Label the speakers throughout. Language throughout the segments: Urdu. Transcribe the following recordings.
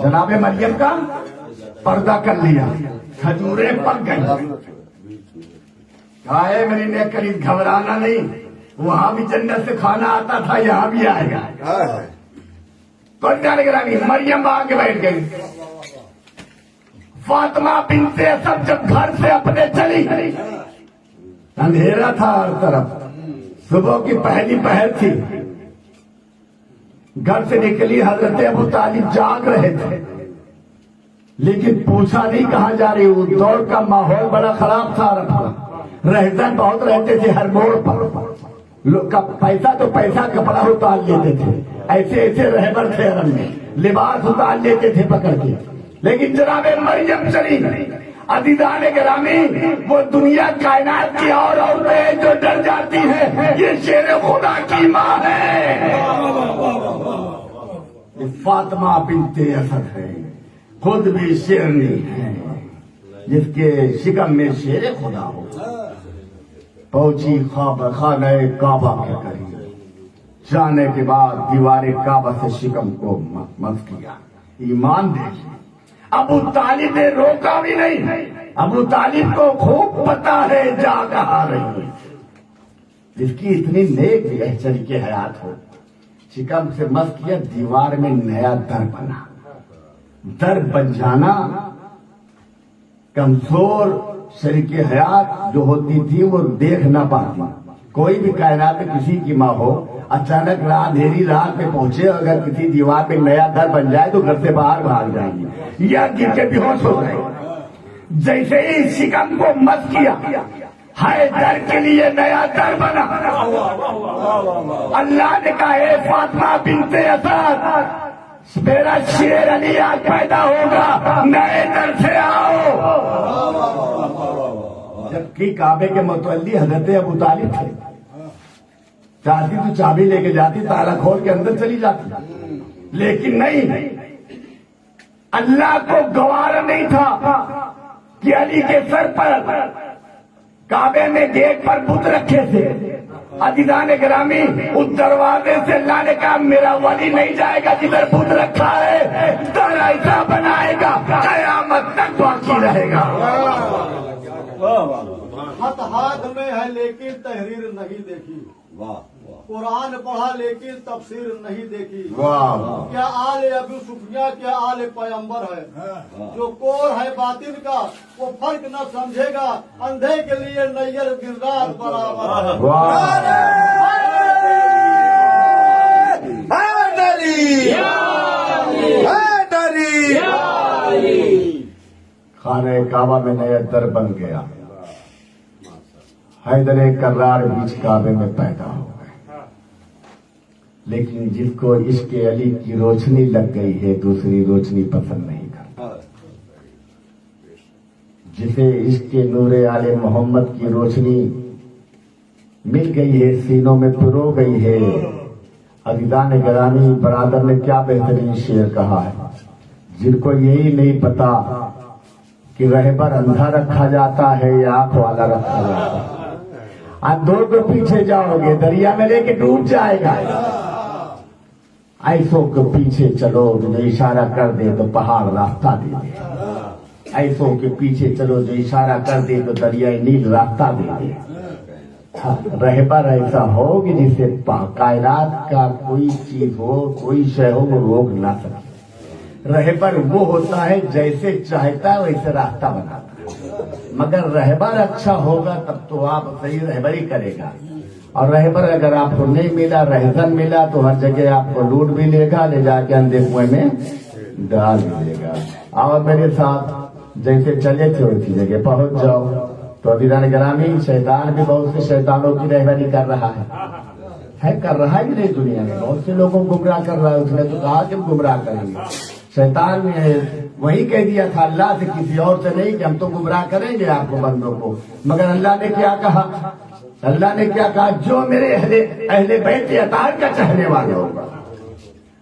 Speaker 1: جناب مریم کا پردہ کر لیا، کھجوریں پک گئی. کہا ہے میری نیک قریب گھبرانا نہیں، وہاں بھی جنت سے کھانا آتا تھا، یہاں بھی آئے گا. تو گرامی مریم آگے بیٹھ گئی. فاطمہ بنت اسد جب گھر سے اپنے چلی، اندھیرا تھا ہر طرف، صبح کی پہلی پہر تھی. گھر سے نکلی، حضرت ابو طالب جاگ رہے تھے، لیکن پوچھا نہیں کہاں جا رہی. وہ دور کا ماحول بڑا خراب تھا، رہزن بہت رہتے تھے ہر موڑ پر. لوگ کا پیسہ تو پیسہ، کپڑا اتار لیتے تھے، ایسے ایسے رہبر تھے عرب میں، لباس اتار لیتے تھے پکڑ کے. لیکن جناب مریم چلی. عزیزان گرامی، وہ دنیا کائنات کی اور عورتیں جو ڈر جاتی ہیں، یہ شیر خدا کی ماں ہے. فاطمہ بنت اسد ہے، خود بھی شیرنی ہے، جس کے شکم میں شیر خدا ہو. پہنچی خانہ کعبہ کے قریب، جانے کے بعد دیوار کعبہ سے شکم کو مس کیا. ایمان دیکھیے، ابو طالب نے روکا بھی نہیں. ابو طالب کو خوب پتا ہے جا کہاں رہی ہے. جس کی اتنی نیک شریک حیات ہو، شکم سے مس کیا، دیوار میں نیا در بنا. در بن جانا کمزور شریک حیات جو ہوتی تھی وہ دیکھ نہ پاتی. کوئی بھی کائنات میں کسی کی ماں ہو، اچانک رات اندھیری رات میں پہنچے، اگر کسی دیوار پہ نیا در بن جائے تو گھر سے باہر بھاگ جائیں گی یا گر کے بے ہوش ہو گئے. جیسے ہی شکم کو مس کیا، ہائے در کے لیے نیا در بنا. اللہ نے کہا اے فاطمہ بنت اسد، میرا شیر علی آج پیدا ہوگا، نئے در سے آؤ. جبکہ کعبے کے متولی حضرت ابو طالب تھے. چاہتی تو چابی لے کے جاتی، تالا کھول کے اندر چلی جاتی، لیکن نہیں. اللہ کو گوارا نہیں تھا کہ علی کے سر پر کعبے میں گیٹ پر بت رکھے تھے. عزیزان گرامی، اس دروازے سے اللہ نے کہا میرا ولی نہیں جائے گا جدھر بت رکھا ہے، در ایسا بنائے گا قیامت تک باقی رہے گا.
Speaker 2: خط ہاتھ میں ہے لیکن تحریر نہیں دیکھی، قرآن پڑھا لیکن تفسیر نہیں دیکھی. کیا آل ابو سفیان کیا آل پیغمبر ہے، جو کور ہے باطن کا وہ فرق نہ سمجھے گا، اندھے کے لیے نیر گردار برابر ہے.
Speaker 1: خانہ کعبہ میں نیا در بن گیا. حیدر کرار بیچ کعبے میں پیدا ہو گئے. لیکن جس کو عشق علی کی روشنی لگ گئی ہے، دوسری روشنی پسند نہیں کرتا. جسے عشق نور آل محمد کی روشنی مل گئی ہے، سینوں میں پرو گئی ہے. عزیزان گرامی، برادر نے کیا بہترین شعر کہا ہے. جن کو یہی نہیں پتا کہ رہبر اندھا رکھا جاتا ہے یا آنکھ والا رکھا جاتا ہے. اندھوں کو پیچھے جاؤ گے، دریا میں لے کے ڈوب جائے گا. ایسوں کو پیچھے چلو جو اشارہ کر دے تو پہاڑ راستہ دے دے. ایسوں کے پیچھے چلو جو اشارہ کر دے تو دریائے نیل راستہ دے دے. رہبر ایسا ہو کہ جسے کائنات کا کوئی چیز ہو، کوئی شے ہو، وہ روک نہ سکے. رہبر وہ ہوتا ہے جیسے چاہتا ہے ویسے راستہ بناتا ہے. مگر رہبر اچھا ہوگا تب تو آپ صحیح رہبری کرے گا. اور رہبر اگر آپ کو نہیں ملا، رہزن ملا، تو ہر جگہ آپ کو لوٹ بھی لے گا، لے جا کے اندھے کنویں میں ڈال بھی دے گا. اور میرے ساتھ جیسے چلے تھے اسی جگہ پہنچ جاؤ. تو عزیزان گرامی، شیطان بھی بہت سے شیطانوں کی رہبری کر رہا ہے، کر رہا ہے کہ نہیں. دنیا میں بہت سے لوگوں کو گمراہ کر رہا ہے. اس نے تو کہا کہ ہم گمراہ کریں گے. شیطان نے وہی کہہ دیا تھا اللہ سے، کسی اور سے نہیں، کہ ہم تو گمراہ کریں گے آپ کو بندوں کو. مگر اللہ نے کیا کہا؟ اللہ نے کیا کہا؟ جو میرے اہل بیت اطہار کا چاہنے والا ہوگا،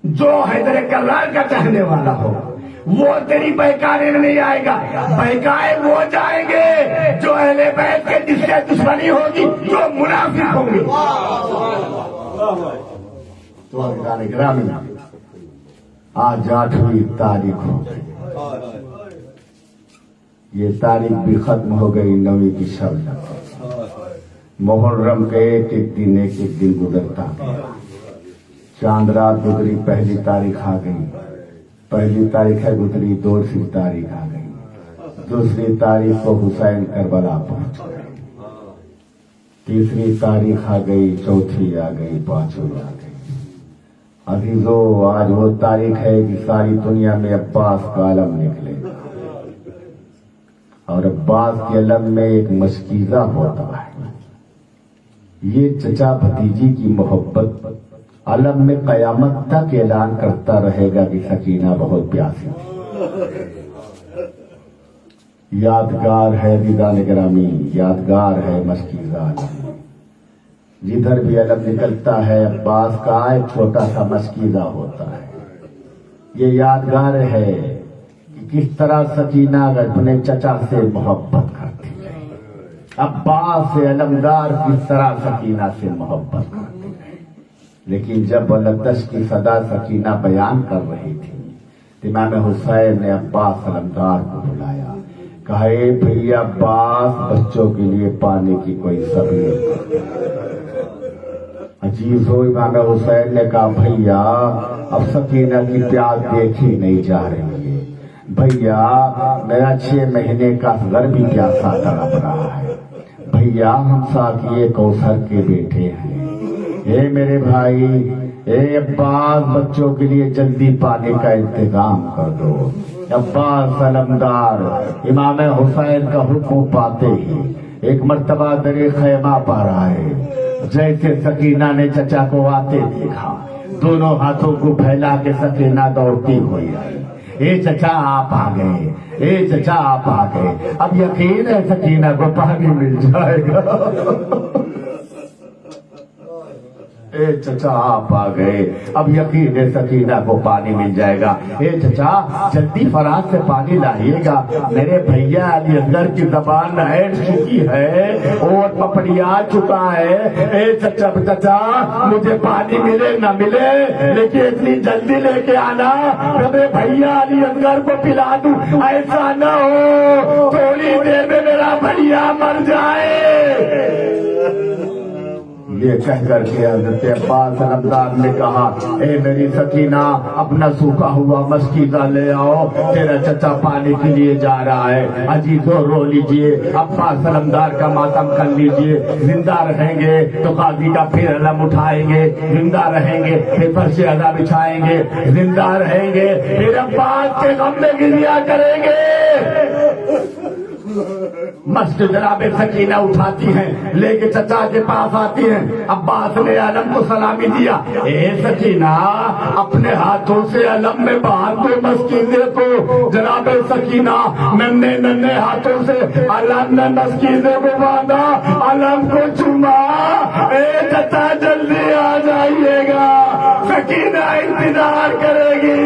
Speaker 1: جو حیدر کرار کا چاہنے والا ہوگا، وہ تیری بہکانے میں نہیں آئے گا. بہکائے وہ جائیں گے جو اہل بیت کے جس سے دشمنی ہوگی، جو منافق ہوں گے. تو گرامی آج 8ویں تاریخ ہو گئی، یہ تاریخ بھی ختم ہو گئی 9ویں کی شب لگ۔ محرم کے ایک ایک دن گزرتا گیا، چاند رات گزری، پہلی تاریخ آ گئی، پہلی تاریخ ہے گزری، دوسری تاریخ آ گئی، دوسری تاریخ کو حسین کربلا پہنچ گئے، تیسری تاریخ آ گئی، چوتھی آ گئی، پانچویں آ گئی۔ عزیزو، آج وہ تاریخ ہے کہ ساری دنیا میں عباس کا علم نکلے گا، اور عباس کے علم میں ایک مشکیزہ ہوتا ہے۔ یہ چچا بھتیجی کی محبت علم میں قیامت تک اعلان کرتا رہے گا کہ سکینہ بہت پیاسی ہے۔ یادگار ہے دیدان گرامی، یادگار ہے مشکیزہ علم۔ جدھر بھی علم نکلتا ہے عباس کا ایک چھوٹا سا مشکیزہ ہوتا ہے۔ یہ یادگار ہے کہ کس طرح سکینہ اپنے چچا سے محبت کرتی ہے، عباس سے علمدار کس طرح سکینہ سے محبت کرتی ہے۔ لیکن جب لتش کی صدا سکینہ بیان کر رہی تھی، امام حسین نے عباس علمدار کو بلایا، کہا اے بھیا عباس، بچوں کے لیے پانی کی کوئی سبیل۔ عجیب ہو، امام حسین نے کہا بھیا اب سکینہ کی پیاس دیکھی نہیں جا رہی ہے، بھیا میرا 6 مہینے کا اصغر بھی پیاسا تڑپ رہا ہے، بھیا ہم ساقیے کوثر کے بیٹے ہیں، اے میرے بھائی، اے عباس بچوں کے لیے جلدی پانی کا انتظام کر دو۔ عباس علمدار امام حسین کا حکم پاتے ہی ایک مرتبہ در خیمہ پر آئے، جیسے سکینہ نے چچا کو آتے دیکھا، دونوں ہاتھوں کو پھیلا کے سکینہ دوڑتی ہوئی آئی، اے چچا آپ آ گئے، اے چچا آپ آ گئے، اب یقین ہے سکینہ کو پانی مل جائے گا۔ اے چچا آپ آ گئے، اب یقین ہے سکینہ کو پانی مل جائے گا، اے چچا جلدی فراز سے پانی لائیے گا، میرے بھیا علی اصغر کی زبان ہٹ چکی ہے اور پپڑیا چکا ہے، اے چچا مجھے پانی ملے نہ ملے لیکن اتنی جلدی لے کے آنا میرے بھیا علی اصغر کو پلا دوں، ایسا نہ ہو تھوڑی دیر میں میرا بھیا مر جائے۔ یہ کہہ کر کے حضرت عباس علمدار نے کہا اے میری سکینہ اپنا سوکھا ہوا مشکیزہ لے آؤ، تیرا چچا پانی کے لیے جا رہا ہے۔ عزیزو رو لیجئے، عباس علمدار کا ماتم کر لیجئے، زندہ رہیں گے تو قاضی کا پھر علم اٹھائیں گے، زندہ رہیں گے پھر فرش ادا بچھائیں گے، زندہ رہیں گے پھر عباس کے غم میں گریا کریں گے۔ مسجد جناب سکینہ اٹھاتی ہیں، لے کے چچا کے پاس آتی ہیں، عباس نے علم کو سلامی دیا، اے سکینہ اپنے ہاتھوں سے علم میں باندھ دو مسکیزے کو۔ جناب سکینہ ننھے ہاتھوں سے علم میں مسکیزے کو باندھا، علم کو چوما، اے چچا جلدی آ جائیے گا، سکینہ انتظار کرے گی۔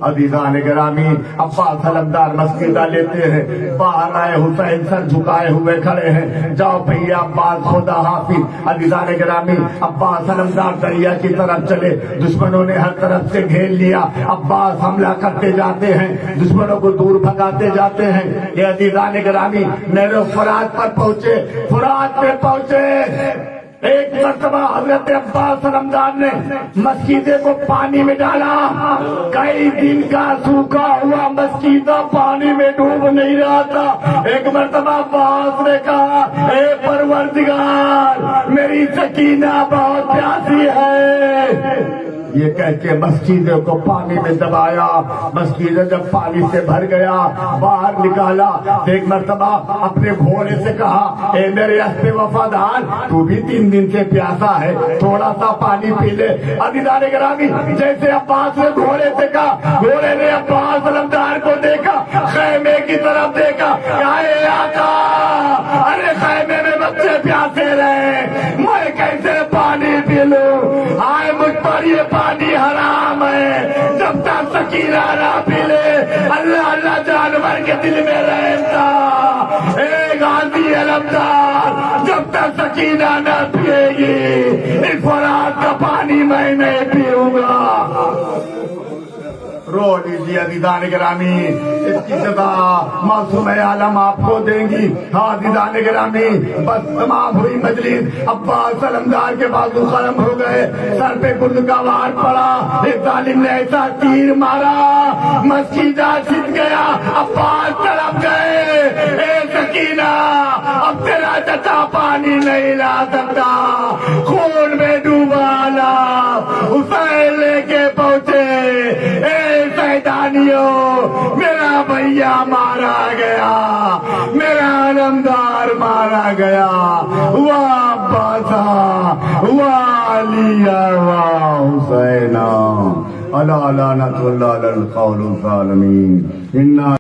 Speaker 1: عزیزان گرامی عباس علمدار مسکیزہ لیتے ہیں، باہر آئے، حسین سر جھکائے ہوئے کھڑے ہیں، جاؤ بھیا عباس خدا حافظ۔ عزیزان گرامی عباس علمدار دریا کی طرف چلے، دشمنوں نے ہر طرف سے گھیر لیا، عباس حملہ کرتے جاتے ہیں، دشمنوں کو دور بھگاتے جاتے ہیں۔ یہ عزیزان گرامی نہر فرات پر پہنچے، فرات پہ پہنچے، ایک مرتبہ حضرت عباس علمدار نے مسکیزے کو پانی میں ڈالا، کئی دن کا سوکھا ہوا مسکیزہ پانی میں ڈوب نہیں رہا تھا۔ ایک مرتبہ عباس نے کہا اے پروردگار میری سکینہ بہت پیاسی ہے۔ یہ کہہ کے مسکیزے کو پانی میں دبایا، مسکیزہ جب پانی سے بھر گیا باہر نکالا، ایک مرتبہ اپنے گھوڑے سے کہا اے میرے اسب وفادار تو بھی 3 دن سے پیاسا ہے، تھوڑا سا پانی پی لے۔ عزیزان گرامی جیسے عباس نے گھوڑے سے کہا، گھوڑے نے عباس علمدار کو دیکھا، خیمے کی طرف دیکھا، اے آقا ارے خیمے میں بچے پیاسے رہے، میں کیسے پانی پی لوں؟ آئے مجھ پر یہ پانی حرام ہے، جب تک سکینہ نہ پی لے۔ اللہ اللہ جانور کے دل میں رحم تھا، اے غازی علمدار جب تک سکینہ سکینہ نہ پیے گی، اس فرات کا پانی میں نہیں پیوں گا۔ رو لیجیے عزیزان گرامی، اس کی جزا معصوم عالم آپ کو دیں گی۔ ہاں عزیزان گرامی، بس تمام ہوئی مجلس، عباس علمدار کے بازو ختم ہو گئے، سر پہ گرد کا وار پڑا، ایک ظالم نے ایسا تیر مارا مسجدہ چھٹ گیا، عباس تڑپ گئے۔ اے سکینہ، اب تیرا چچا پانی نہیں لا سکتا، خون میں ڈوبا لا، حسین لے کے پہنچے۔ اے سیدانیوں، میرا بھیا مارا گیا، میرا علمدار مارا گیا، واہ باسا واہ علی واہ حسینہ، الا لعنت اللہ علی القوم الظالمین۔